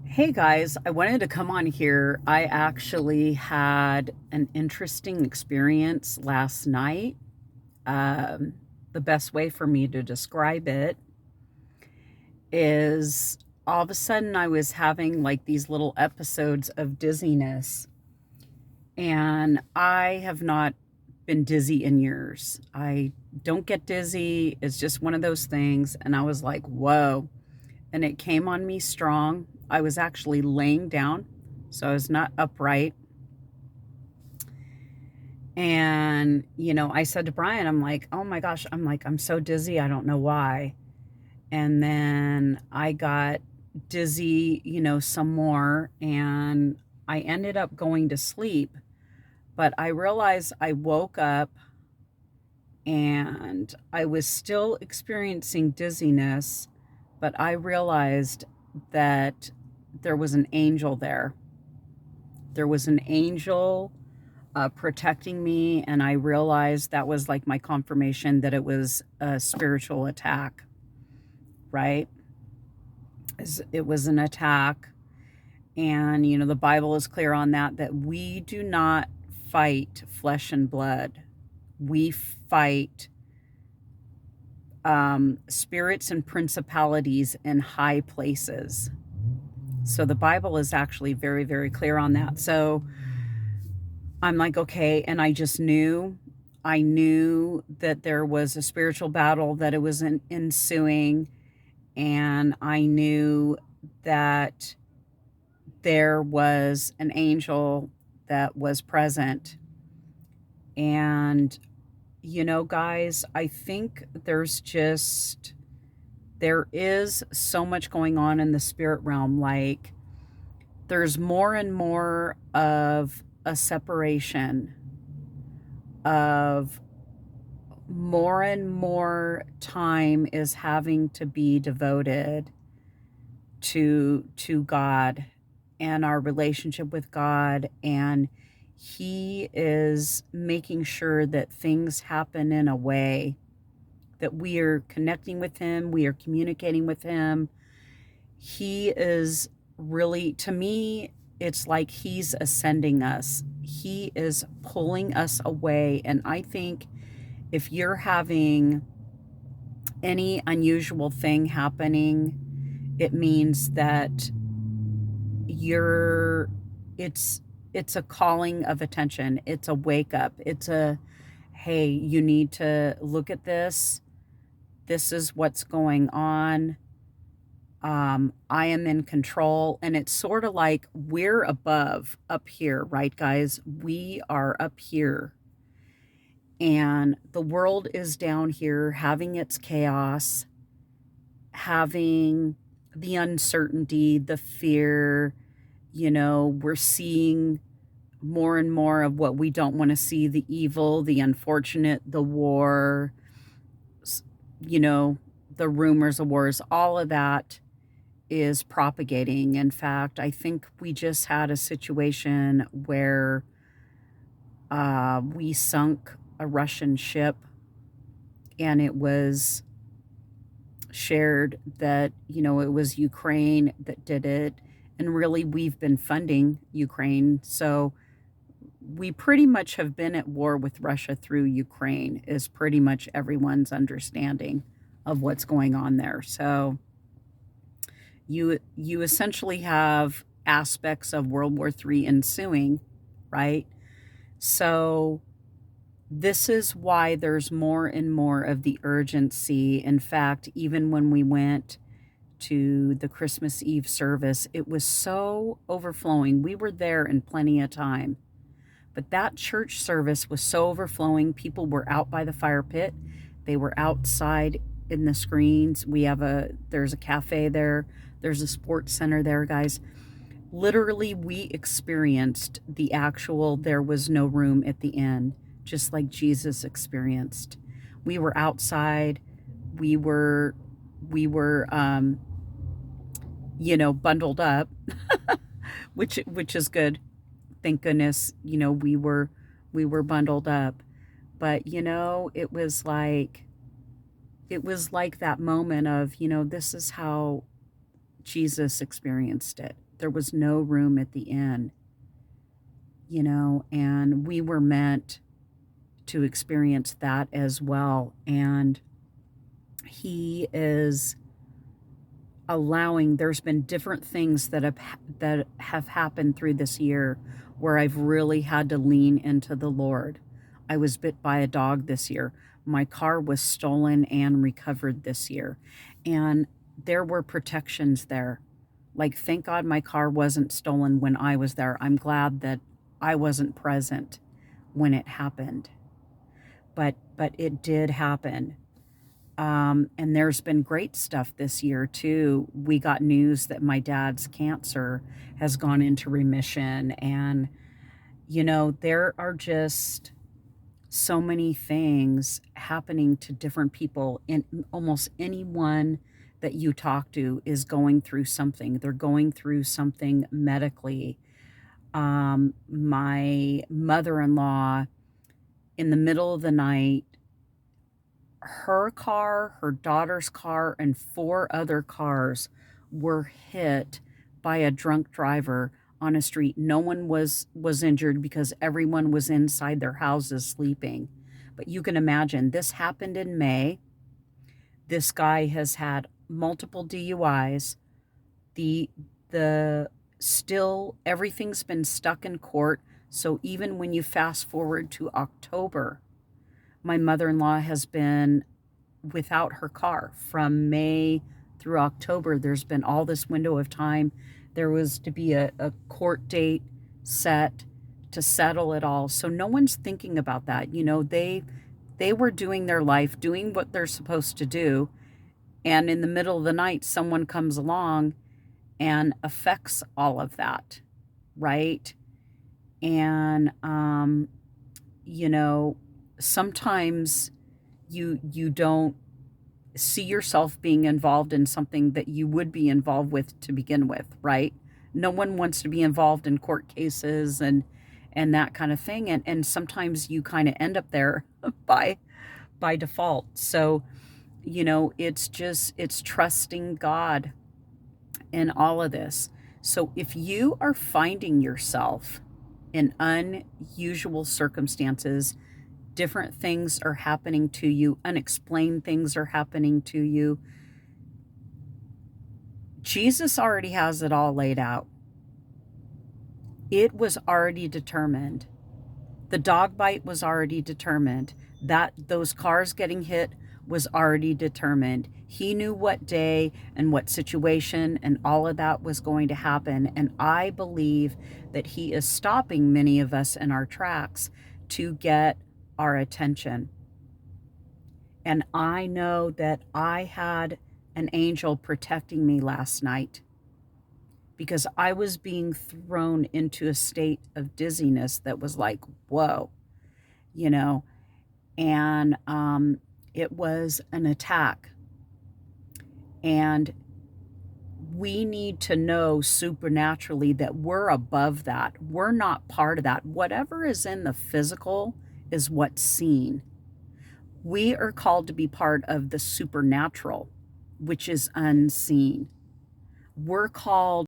Hey guys, I wanted to come on here. I actually had an interesting experience last night. Um, the best way for me to describe it is all of a sudden I was having like these little episodes of dizziness, and I have not been dizzy in years. I don't get dizzy, it's just one of those things. And I was like, whoa. And it came on me strong. I was actually laying down, so I was not upright. And, I said to Brian, I'm like, oh my gosh, I'm so dizzy. I don't know why. And then I got dizzy, some more, and I ended up going to sleep. But I realized I woke up and I was still experiencing dizziness, but I realized that there was an angel there. There was an angel protecting me, and I realized that was like my confirmation that it was a spiritual attack, right? It was an attack, and the Bible is clear on that we do not fight flesh and blood. We fight spirits and principalities in high places. So the Bible is actually very, very clear on that. So I'm like, okay. And I knew that there was a spiritual battle, that it was ensuing. And I knew that there was an angel that was present. And, guys, I think there is so much going on in the spirit realm. Like, there's more and more of a separation, of more and more time is having to be devoted to God and our relationship with God, and he is making sure that things happen in a way that we are connecting with him, we are communicating with him. He is really, to me, it's like he's ascending us. He is pulling us away. And I think if you're having any unusual thing happening, it means that you're it's it's a calling of attention. It's a wake up. It's a, hey, you need to look at this. This is what's going on. I am in control. And it's sort of like we're above up here, right, guys? We are up here, and the world is down here having its chaos, having the uncertainty, the fear. We're seeing more and more of what we don't want to see, the evil, the unfortunate, the war, s- you know, the rumors of wars, all of that is propagating. In fact, I think we just had a situation where we sunk a Russian ship, and it was shared that, it was Ukraine that did it. And really, we've been funding Ukraine. So we pretty much have been at war with Russia through Ukraine, is pretty much everyone's understanding of what's going on there. So you essentially have aspects of World War III ensuing, right? So this is why there's more and more of the urgency. In fact, even when we went to the Christmas Eve service, it was so overflowing. We were there in plenty of time. But that church service was so overflowing. People were out by the fire pit. They were outside in the screens. There's a cafe there. There's a sports center there, guys. Literally, we experienced the actual there was no room at the inn, just like Jesus experienced. We were outside. We were bundled up, which is good. Thank goodness, we were bundled up. But it was like that moment of, this is how Jesus experienced it. There was no room at the inn, and we were meant to experience that as well. And he is allowing, there's been different things that have happened through this year where I've really had to lean into the Lord. I was bit by a dog this year. My car was stolen and recovered this year. And there were protections there. Like, thank God my car wasn't stolen when I was there. I'm glad that I wasn't present when it happened. But it did happen. And there's been great stuff this year too. We got news that my dad's cancer has gone into remission. And, there are just so many things happening to different people. And almost anyone that you talk to is going through something. They're going through something medically. My mother in law, in the middle of the night, her car, her daughter's car, and four other cars were hit by a drunk driver on a street. No one was injured because everyone was inside their houses sleeping. But you can imagine, this happened in May. This guy has had multiple DUIs. The still everything's been stuck in court. So even when you fast forward to October, my mother-in-law has been without her car from May through October. There's been all this window of time. There was to be a court date set to settle it all. So no one's thinking about that. They were doing their life, doing what they're supposed to do. And in the middle of the night, someone comes along and affects all of that, right? And, sometimes you don't see yourself being involved in something that you would be involved with to begin with, right? No one wants to be involved in court cases and that kind of thing. And sometimes you kind of end up there by default. So, it's trusting God in all of this. So if you are finding yourself in unusual circumstances, different things are happening to you, unexplained things are happening to you, Jesus already has it all laid out. It was already determined. The dog bite was already determined. That those cars getting hit was already determined. He knew what day and what situation and all of that was going to happen. And I believe that he is stopping many of us in our tracks to get our attention. And I know that I had an angel protecting me last night because I was being thrown into a state of dizziness that was like, whoa, you know, and it was an attack. And we need to know supernaturally that we're above that. We're not part of that. Whatever is in the physical is what's seen. We are called to be part of the supernatural, which is unseen. We're called